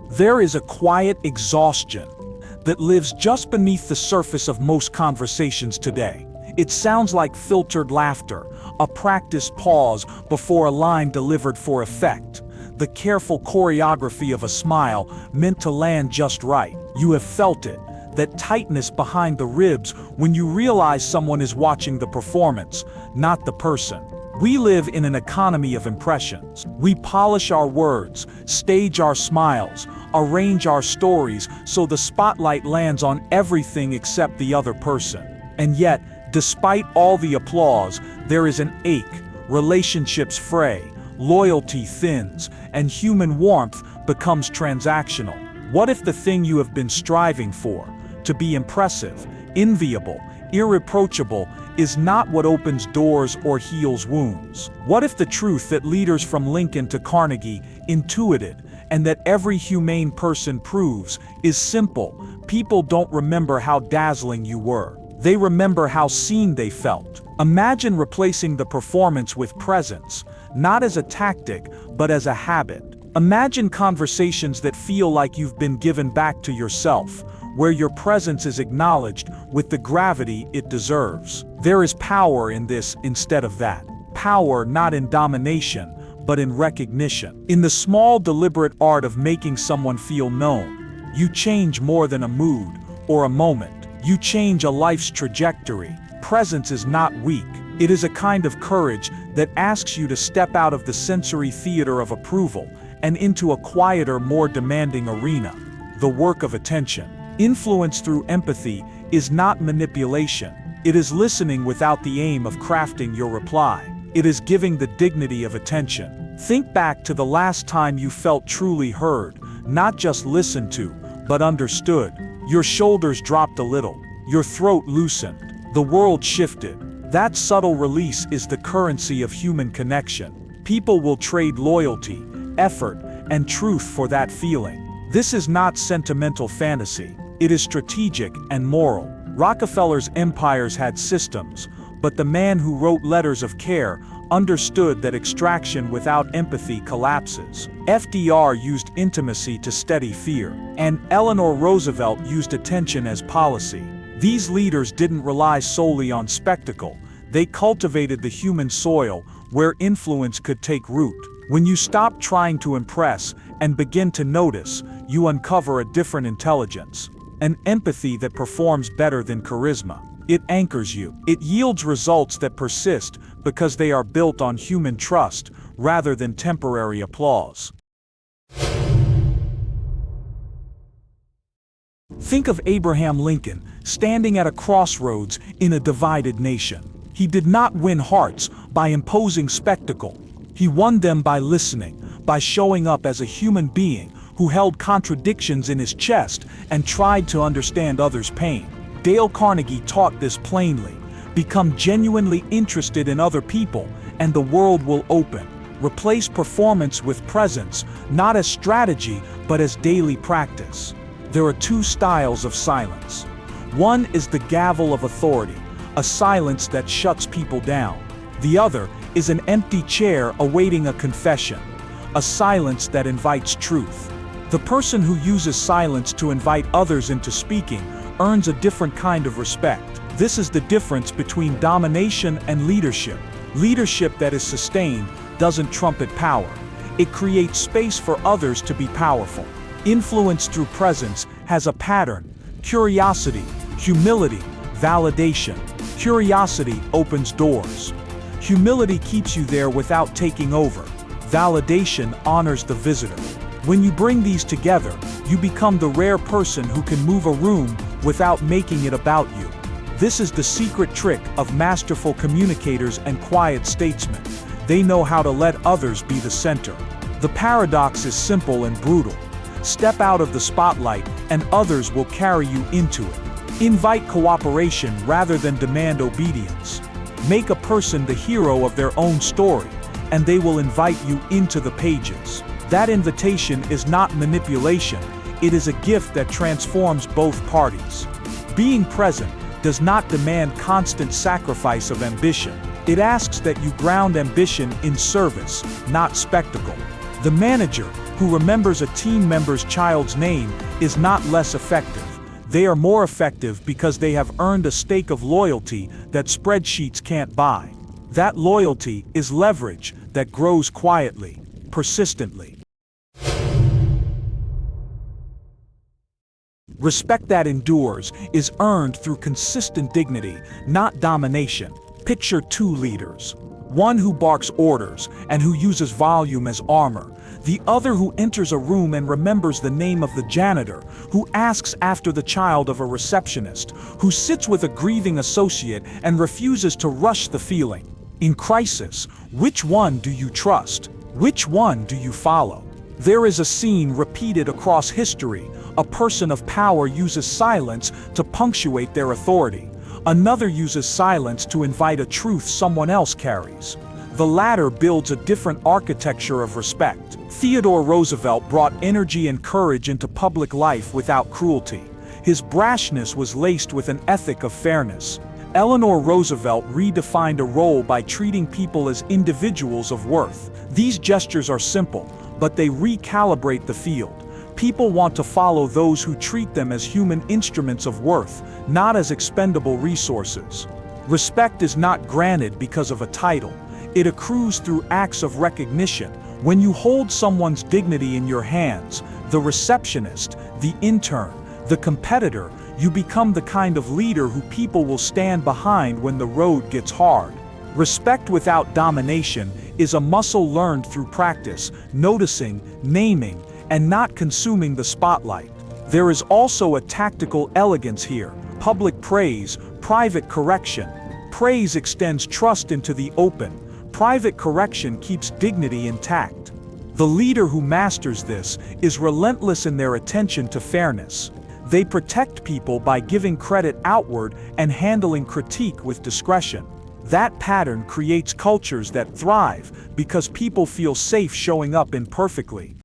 There is a quiet exhaustion that lives just beneath the surface of most conversations today. It sounds like filtered laughter, a practiced pause before a line delivered for effect, the careful choreography of a smile meant to land just right. You have felt it, that tightness behind the ribs when you realize someone is watching the performance, not the person. We live in an economy of impressions. We polish our words, stage our smiles, arrange our stories so the spotlight lands on everything except the other person. And yet, despite all the applause, there is an ache. Relationships fray, loyalty thins, and human warmth becomes transactional. What if the thing you have been striving for, to be impressive, enviable, irreproachable, is not what opens doors or heals wounds? What if the truth that leaders from Lincoln to Carnegie intuited, and that every humane person proves, is simple? People don't remember how dazzling you were. They remember how seen they felt. Imagine replacing the performance with presence, not as a tactic, but as a habit. Imagine conversations that feel like you've been given back to yourself, where your presence is acknowledged with the gravity it deserves. There is power in this instead of that. Power not in domination, but in recognition. In the small, deliberate art of making someone feel known, you change more than a mood or a moment. You change a life's trajectory. Presence is not weak. It is a kind of courage that asks you to step out of the sensory theater of approval and into a quieter, more demanding arena. The work of attention. Influence through empathy is not manipulation. It is listening without the aim of crafting your reply. It is giving the dignity of attention. Think back to the last time you felt truly heard, not just listened to, but understood. Your shoulders dropped a little. Your throat loosened. The world shifted. That subtle release is the currency of human connection. People will trade loyalty, effort, and truth for that feeling. This is not sentimental fantasy. It is strategic and moral. Rockefeller's empires had systems, but the man who wrote letters of care understood that extraction without empathy collapses. FDR used intimacy to steady fear, and Eleanor Roosevelt used attention as policy. These leaders didn't rely solely on spectacle. They cultivated the human soil where influence could take root. When you stop trying to impress and begin to notice, you uncover a different intelligence, an empathy that performs better than charisma. It anchors you. It yields results that persist because they are built on human trust rather than temporary applause. Think of Abraham Lincoln standing at a crossroads in a divided nation. He did not win hearts by imposing spectacle. He won them by listening, by showing up as a human being who held contradictions in his chest and tried to understand others' pain. Dale Carnegie taught this plainly. Become genuinely interested in other people, and the world will open. Replace performance with presence, not as strategy, but as daily practice. There are two styles of silence. One is the gavel of authority, a silence that shuts people down. The other is an empty chair awaiting a confession, a silence that invites truth. The person who uses silence to invite others into speaking earns a different kind of respect. This is the difference between domination and leadership. Leadership that is sustained doesn't trumpet power. It creates space for others to be powerful. Influence through presence has a pattern: curiosity, humility, validation. Curiosity opens doors. Humility keeps you there without taking over. Validation honors the visitor. When you bring these together, you become the rare person who can move a room without making it about you. This is the secret trick of masterful communicators and quiet statesmen. They know how to let others be the center. The paradox is simple and brutal. Step out of the spotlight and others will carry you into it. Invite cooperation rather than demand obedience. Make a person the hero of their own story, and they will invite you into the pages. That invitation is not manipulation, it is a gift that transforms both parties. Being present does not demand constant sacrifice of ambition. It asks that you ground ambition in service, not spectacle. The manager who remembers a team member's child's name is not less effective. They are more effective because they have earned a stake of loyalty that spreadsheets can't buy. That loyalty is leverage that grows quietly, persistently. Respect that endures is earned through consistent dignity, not domination. Picture two leaders. One who barks orders and who uses volume as armor. The other who enters a room and remembers the name of the janitor, who asks after the child of a receptionist, who sits with a grieving associate and refuses to rush the feeling. In crisis, which one do you trust? Which one do you follow? There is a scene repeated across history. A person of power uses silence to punctuate their authority. Another uses silence to invite a truth someone else carries. The latter builds a different architecture of respect. Theodore Roosevelt brought energy and courage into public life without cruelty. His brashness was laced with an ethic of fairness. Eleanor Roosevelt redefined a role by treating people as individuals of worth. These gestures are simple, but they recalibrate the field. People want to follow those who treat them as human instruments of worth, not as expendable resources. Respect is not granted because of a title. It accrues through acts of recognition. When you hold someone's dignity in your hands, the receptionist, the intern, the competitor, you become the kind of leader who people will stand behind when the road gets hard. Respect without domination is a muscle learned through practice, noticing, naming, and not consuming the spotlight. There is also a tactical elegance here. Public praise, private correction. Praise extends trust into the open. Private correction keeps dignity intact. The leader who masters this is relentless in their attention to fairness. They protect people by giving credit outward and handling critique with discretion. That pattern creates cultures that thrive because people feel safe showing up imperfectly.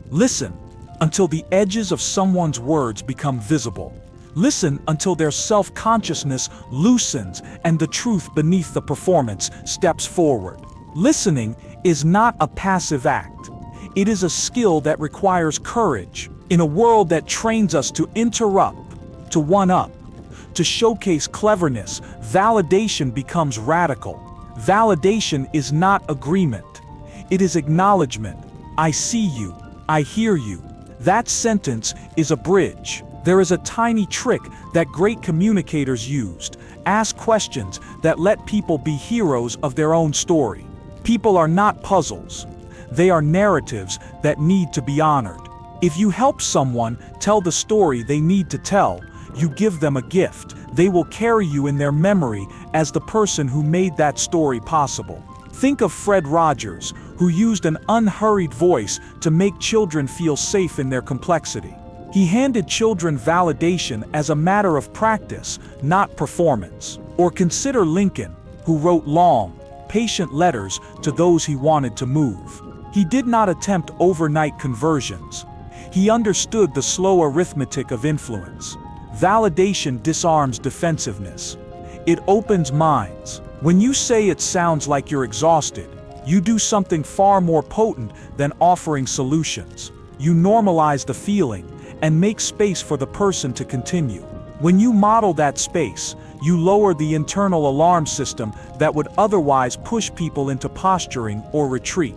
Listen until the edges of someone's words become visible. Listen until their self-consciousness loosens and the truth beneath the performance steps forward. Listening is not a passive act. It is a skill that requires courage. In a world that trains us to interrupt, to one-up, to showcase cleverness, validation becomes radical. Validation is not agreement. It is acknowledgement. I see you. I hear you. That sentence is a bridge. There is a tiny trick that great communicators used. Ask questions that let people be heroes of their own story. People are not puzzles. They are narratives that need to be honored. If you help someone tell the story they need to tell, you give them a gift. They will carry you in their memory as the person who made that story possible. Think of Fred Rogers, who used an unhurried voice to make children feel safe in their complexity. He handed children validation as a matter of practice, not performance. Or consider Lincoln, who wrote long, patient letters to those he wanted to move. He did not attempt overnight conversions. He understood the slow arithmetic of influence. Validation disarms defensiveness. It opens minds. When you say it sounds like you're exhausted, you do something far more potent than offering solutions. You normalize the feeling and make space for the person to continue. When you model that space, you lower the internal alarm system that would otherwise push people into posturing or retreat.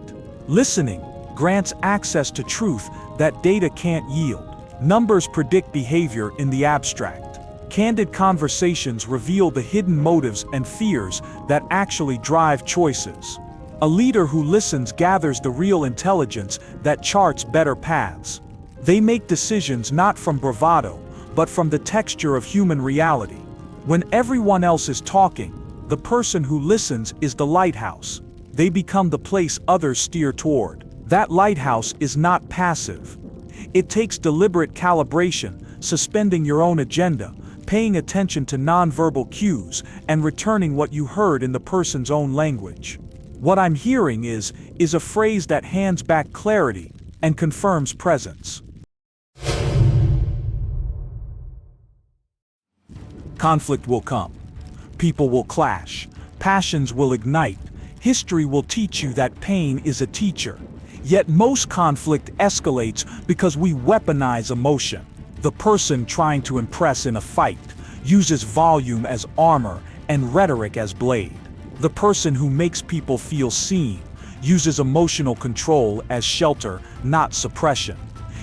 Listening grants access to truth that data can't yield. Numbers predict behavior in the abstract. Candid conversations reveal the hidden motives and fears that actually drive choices. A leader who listens gathers the real intelligence that charts better paths. They make decisions not from bravado, but from the texture of human reality. When everyone else is talking, the person who listens is the lighthouse. They become the place others steer toward. That lighthouse is not passive. It takes deliberate calibration, suspending your own agenda, paying attention to nonverbal cues, and returning what you heard in the person's own language. What I'm hearing is a phrase that hands back clarity and confirms presence. Conflict will come. People will clash. Passions will ignite. History will teach you that pain is a teacher. Yet most conflict escalates because we weaponize emotion. The person trying to impress in a fight uses volume as armor and rhetoric as blade. The person who makes people feel seen uses emotional control as shelter, not suppression.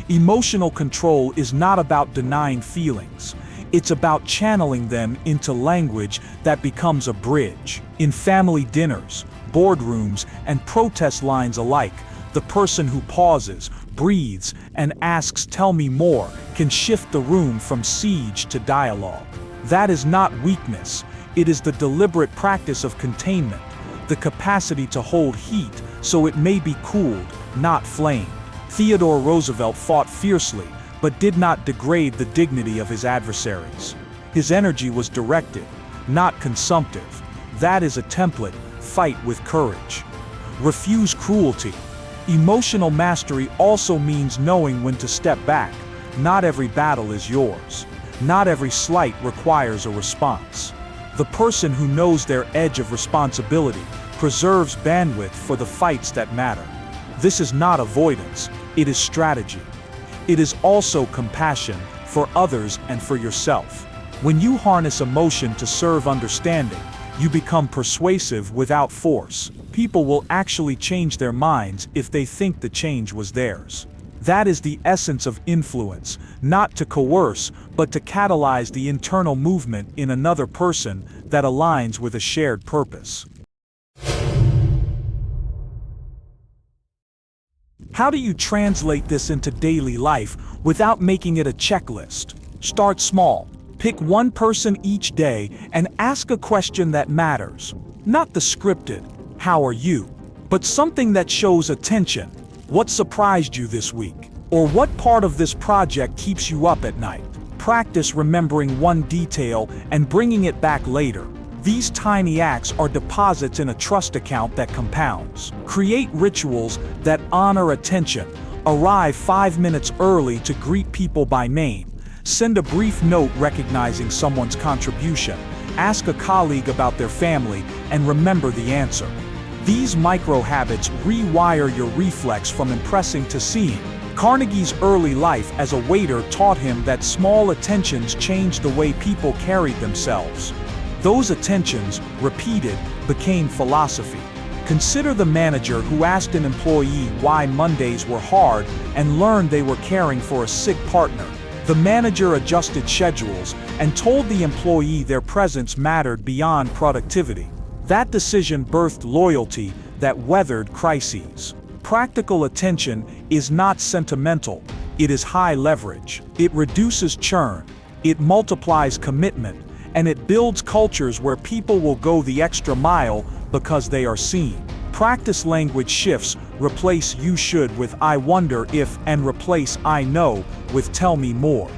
Emotional control is not about denying feelings. It's about channeling them into language that becomes a bridge. In family dinners, boardrooms, and protest lines alike, the person who pauses, breathes, and asks, "Tell me more," can shift the room from siege to dialogue. That is not weakness. It is the deliberate practice of containment, the capacity to hold heat so it may be cooled, not flamed. Theodore Roosevelt fought fiercely, but did not degrade the dignity of his adversaries. His energy was directed, not consumptive. That is a template. Fight with courage. Refuse cruelty. Emotional mastery also means knowing when to step back. Not every battle is yours. Not every slight requires a response. The person who knows their edge of responsibility preserves bandwidth for the fights that matter. This is not avoidance, it is strategy. It is also compassion for others and for yourself. When you harness emotion to serve understanding, you become persuasive without force. People will actually change their minds if they think the change was theirs. That is the essence of influence, not to coerce, but to catalyze the internal movement in another person that aligns with a shared purpose. How do you translate this into daily life without making it a checklist? Start small. Pick one person each day and ask a question that matters. Not the scripted, "How are you?" but something that shows attention. What surprised you this week? Or what part of this project keeps you up at night? Practice remembering one detail and bringing it back later. These tiny acts are deposits in a trust account that compounds. Create rituals that honor attention. Arrive 5 minutes early to greet people by name. Send a brief note recognizing someone's contribution. Ask a colleague about their family and remember the answer. These micro habits rewire your reflex from impressing to seeing. Carnegie's early life as a waiter taught him that small attentions changed the way people carried themselves. Those attentions, repeated, became philosophy. Consider the manager who asked an employee why Mondays were hard and learned they were caring for a sick partner. The manager adjusted schedules and told the employee their presence mattered beyond productivity. That decision birthed loyalty that weathered crises. Practical attention is not sentimental, it is high leverage. It reduces churn, it multiplies commitment, and it builds cultures where people will go the extra mile because they are seen. Practice language shifts, replace "you should" with "I wonder if" and replace "I know" with "tell me more."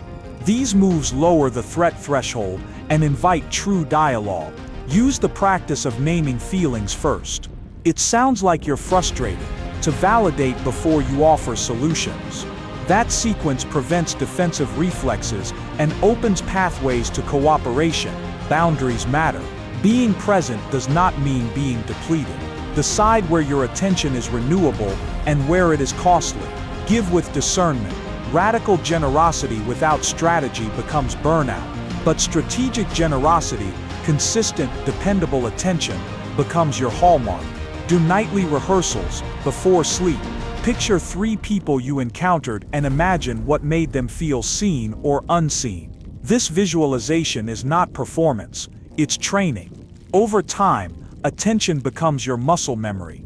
These moves lower the threat threshold and invite true dialogue. Use the practice of naming feelings first. It sounds like you're frustrated, to validate before you offer solutions. That sequence prevents defensive reflexes and opens pathways to cooperation. Boundaries matter. Being present does not mean being depleted. Decide where your attention is renewable and where it is costly. Give with discernment. Radical generosity without strategy becomes burnout. But strategic generosity, consistent, dependable attention, becomes your hallmark. Do nightly rehearsals before sleep. Picture 3 people you encountered and imagine what made them feel seen or unseen. This visualization is not performance, it's training. Over time, attention becomes your muscle memory.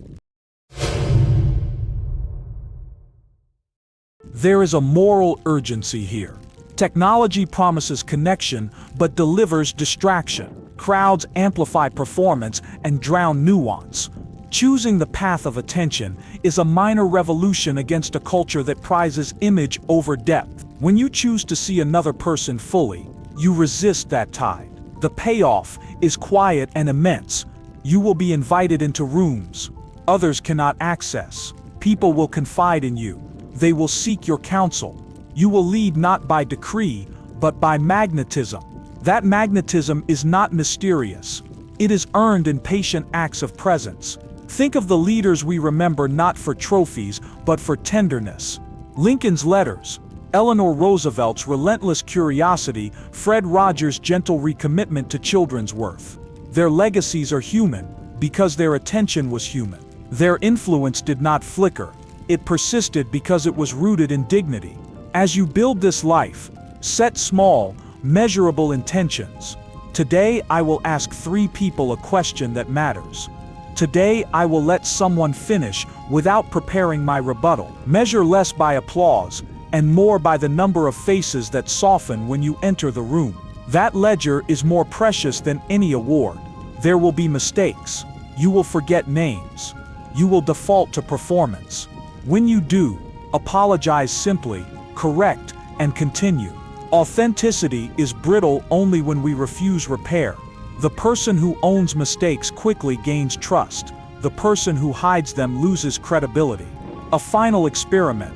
There is a moral urgency here. Technology promises connection but delivers distraction. Crowds amplify performance and drown nuance. Choosing the path of attention is a minor revolution against a culture that prizes image over depth. When you choose to see another person fully, you resist that tide. The payoff is quiet and immense. You will be invited into rooms others cannot access. People will confide in you. They will seek your counsel. You will lead not by decree, but by magnetism. That magnetism is not mysterious. It is earned in patient acts of presence. Think of the leaders we remember not for trophies, but for tenderness. Lincoln's letters, Eleanor Roosevelt's relentless curiosity, Fred Rogers' gentle recommitment to children's worth. Their legacies are human, because their attention was human. Their influence did not flicker. It persisted because it was rooted in dignity. As you build this life, set small, measurable intentions. Today I will ask 3 people a question that matters. Today I will let someone finish without preparing my rebuttal. Measure less by applause and more by the number of faces that soften when you enter the room. That ledger is more precious than any award. There will be mistakes. You will forget names. You will default to performance. When you do, apologize simply, correct, and continue. Authenticity is brittle only when we refuse repair. The person who owns mistakes quickly gains trust. The person who hides them loses credibility. A final experiment.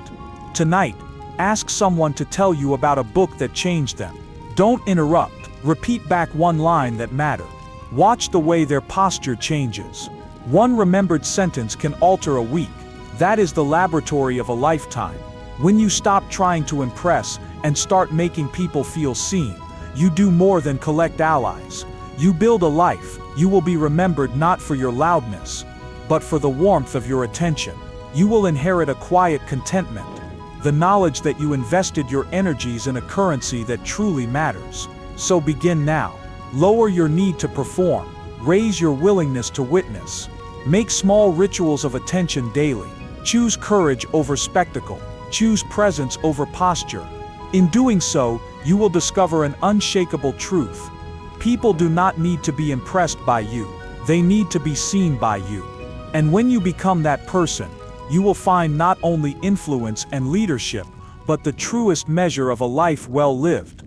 Tonight, ask someone to tell you about a book that changed them. Don't interrupt. Repeat back one line that mattered. Watch the way their posture changes. One remembered sentence can alter a week. That is the laboratory of a lifetime. When you stop trying to impress and start making people feel seen, you do more than collect allies. You build a life. You will be remembered not for your loudness, but for the warmth of your attention. You will inherit a quiet contentment, the knowledge that you invested your energies in a currency that truly matters. So begin now. Lower your need to perform. Raise your willingness to witness. Make small rituals of attention daily. Choose courage over spectacle. Choose presence over posture. In doing so, you will discover an unshakable truth. People do not need to be impressed by you. They need to be seen by you. And when you become that person, you will find not only influence and leadership, but the truest measure of a life well lived.